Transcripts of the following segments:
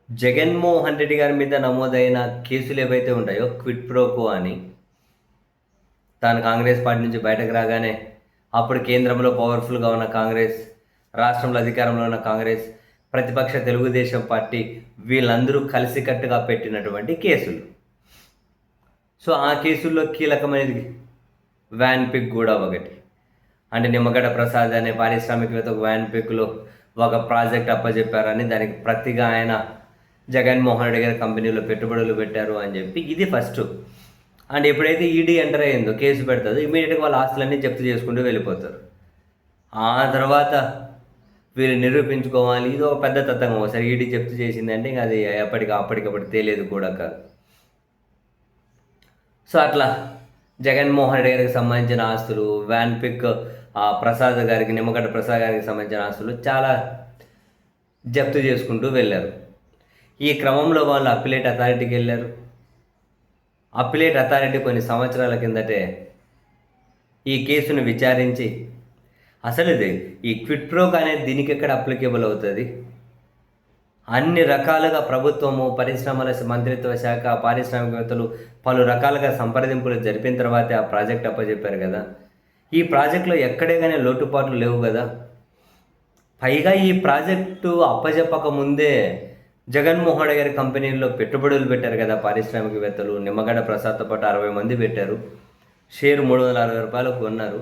జగన్మోహన్ రెడ్డి గారి మీద నమోదైన కేసులు ఏవైతే ఉంటాయో క్విడ్ ప్రోకో అని, తాను కాంగ్రెస్ పార్టీ నుంచి బయటకు రాగానే అప్పుడు కేంద్రంలో పవర్ఫుల్గా ఉన్న కాంగ్రెస్, రాష్ట్రంలో అధికారంలో ఉన్న కాంగ్రెస్, ప్రతిపక్ష తెలుగుదేశం పార్టీ వీళ్ళందరూ కలిసికట్టుగా పెట్టినటువంటి కేసులు. సో ఆ కేసుల్లో కీలకమైనది వ్యాన్ పిక్ కూడా ఒకటి. అంటే నిమ్మగడ్డ ప్రసాద్ అనే పారిశ్రామికవేత్త ఒక వ్యాన్ పిక్లో ఒక ప్రాజెక్ట్ అప్పచెప్పారని, దానికి ప్రతిగా ఆయన జగన్మోహన్ రెడ్డి గారి కంపెనీలో పెట్టుబడులు పెట్టారు అని చెప్పి ఇది ఫస్ట్. అండ్ ఎప్పుడైతే ఈడీ ఎంటర్ అయ్యిందో కేసు పెడుతుందో ఇమీడియట్గా వాళ్ళ ఆస్తులన్నీ జప్తు చేసుకుంటూ వెళ్ళిపోతారు. ఆ తర్వాత వీళ్ళు నిరూపించుకోవాలి, ఇది ఒక పెద్ద తతంగం. ఒకసారి ఈడీ జప్తు చేసిందంటే ఇంకా అది అప్పటికప్పుడు తేలేదు కూడా కాదు. సో అట్లా జగన్మోహన్ రెడ్డి గారికి సంబంధించిన ఆస్తులు, వ్యాన్ పిక్ ప్రసాద్ గారికి, నిమ్మగడ్డ ప్రసాద్ గారికి సంబంధించిన ఆస్తులు చాలా జప్తు చేసుకుంటూ వెళ్ళారు. ఈ క్రమంలో వాళ్ళు అప్పిలేట్ అథారిటీకి వెళ్ళారు. అప్పిలేట్ అథారిటీ కొన్ని సంవత్సరాల కిందటే ఈ కేసును విచారించి అసలు ఇది ఈ క్విడ్ ప్రోకో అనేది దీనికి ఎక్కడ అప్లికేబుల్ అవుతుంది, అన్ని రకాలుగా ప్రభుత్వము, పరిశ్రమల మంత్రిత్వ శాఖ, పారిశ్రామికవేత్తలు పలు రకాలుగా సంప్రదింపులు జరిపిన తర్వాతే ఆ ప్రాజెక్ట్ అప్పచెప్పారు కదా. ఈ ప్రాజెక్టులో ఎక్కడే కానీ లోటుపాట్లు లేవు కదా. పైగా ఈ ప్రాజెక్టు అప్పచెప్పక ముందే జగన్మోహన్ రెడ్డి గారి కంపెనీల్లో పెట్టుబడులు పెట్టారు కదా పారిశ్రామికవేత్తలు. నిమ్మగడ్డ ప్రసాద్తో పాటు 60 మంది పెట్టారు. షేరు 360 రూపాయలకు కొన్నారు.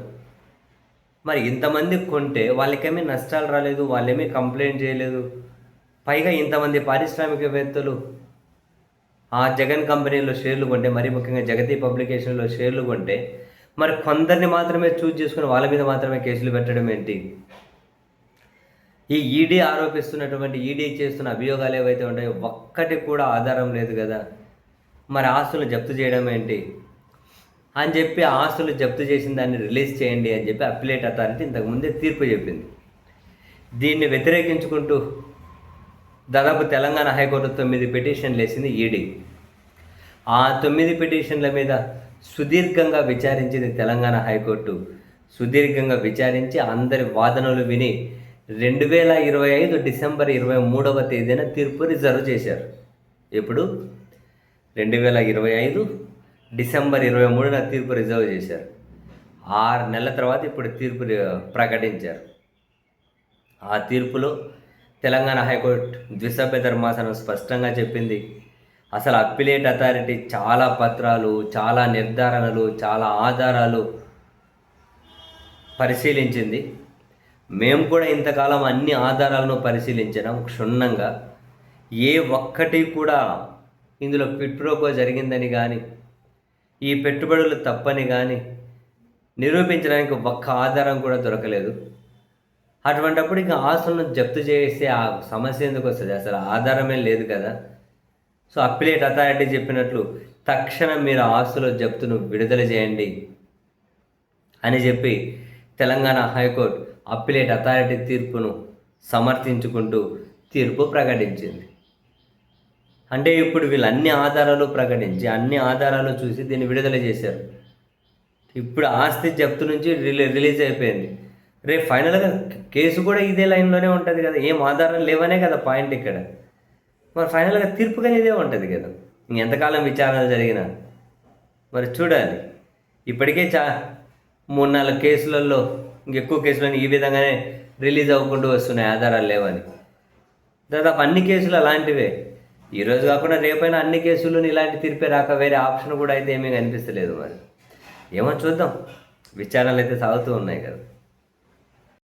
మరి ఇంతమంది కొంటే వాళ్ళకేమీ నష్టాలు రాలేదు, వాళ్ళేమీ కంప్లైంట్ చేయలేదు. పైగా ఇంతమంది పారిశ్రామికవేత్తలు ఆ జగన్ కంపెనీలో షేర్లు కొంటే, మరీ ముఖ్యంగా జగతి పబ్లికేషన్లో షేర్లు కొంటే, మరి కొందరిని మాత్రమే చూజ్ చేసుకుని వాళ్ళ మీద మాత్రమే కేసులు పెట్టడం ఏంటి? ఈ ఈడీ ఆరోపిస్తున్నటువంటి, ఈడీ చేస్తున్న అభియోగాలు ఏవైతే ఉంటాయో ఒక్కటి కూడా ఆధారం లేదు కదా. మరి ఆస్తులు జప్తు చేయడం ఏంటి అని చెప్పి, ఆస్తులు జప్తు చేసిన దాన్ని రిలీజ్ చేయండి అని చెప్పి అప్పిలేట్ అథారిటీ ఇంతకుముందే తీర్పు చెప్పింది. దీన్ని వ్యతిరేకించుకుంటూ దాదాపు తెలంగాణ హైకోర్టు 9 పిటిషన్లు వేసింది ఈడీ. ఆ 9 పిటిషన్ల మీద సుదీర్ఘంగా విచారించింది తెలంగాణ హైకోర్టు. సుదీర్ఘంగా విచారించి అందరి వాదనలు విని 2025 డిసెంబర్ 23వ తేదీన తీర్పు రిజర్వ్ చేశారు. ఎప్పుడు? 2025 డిసెంబర్ 23న తీర్పు రిజర్వ్ చేశారు. 6 నెలల తర్వాత ఇప్పుడు తీర్పు ప్రకటించారు. ఆ తీర్పులో తెలంగాణ హైకోర్టు ద్విసభ్య ధర్మాసనం స్పష్టంగా చెప్పింది, అసలు అప్పిలేట్ అథారిటీ చాలా పత్రాలు, చాలా నిర్ధారణలు, చాలా ఆధారాలు పరిశీలించింది. మేము కూడా ఇంతకాలం అన్ని ఆధారాలను పరిశీలించడం క్షుణ్ణంగా. ఏ ఒక్కటి కూడా ఇందులో క్విడ్ ప్రోకో జరిగిందని కానీ, ఈ పెట్టుబడులు తప్పని కానీ నిరూపించడానికి ఒక్క ఆధారం కూడా దొరకలేదు. అటువంటప్పుడు ఇంకా ఆస్తులను జప్తు చేస్తే ఆ సమస్య ఎందుకు వస్తుంది? అసలు ఆధారమే లేదు కదా. సో అప్పిలేట్ అథారిటీ చెప్పినట్లు తక్షణం మీరు ఆస్తుల జప్తును విడుదల చేయండి అని చెప్పి తెలంగాణ హైకోర్టు అప్పిలేట్ అథారిటీ తీర్పును సమర్థించుకుంటూ తీర్పు ప్రకటించింది. అంటే ఇప్పుడు వీళ్ళు అన్ని ఆధారాలు ప్రకటించి, అన్ని ఆధారాలు చూసి దీన్ని విడుదల చేశారు. ఇప్పుడు ఆస్తి జప్తు నుంచి రిలీజ్ అయిపోయింది. రేపు ఫైనల్గా కేసు కూడా ఇదే లైన్లోనే ఉంటుంది కదా. ఏం ఆధారాలు లేవనే కదా పాయింట్ ఇక్కడ. మరి ఫైనల్గా తీర్పు కానీ ఇదే ఉంటుంది కదా. ఇంకెంతకాలం విచారణలు జరిగినా మరి చూడాలి. ఇప్పటికే 3-4 కేసులలో, ఇంకెక్కువ కేసులను ఈ విధంగానే రిలీజ్ అవ్వకుండా వస్తున్నాయి ఆధారాలు లేవని. దాదాపు అన్ని కేసులు అలాంటివే. ఈరోజు కాకుండా రేపైనా అన్ని కేసులను ఇలాంటి తీర్పే రాక వేరే ఆప్షన్ కూడా అయితే ఏమీ కనిపిస్తలేదు. మరి ఏమో చూద్దాం. విచారణలు అయితే సాగుతూ ఉన్నాయి కదా.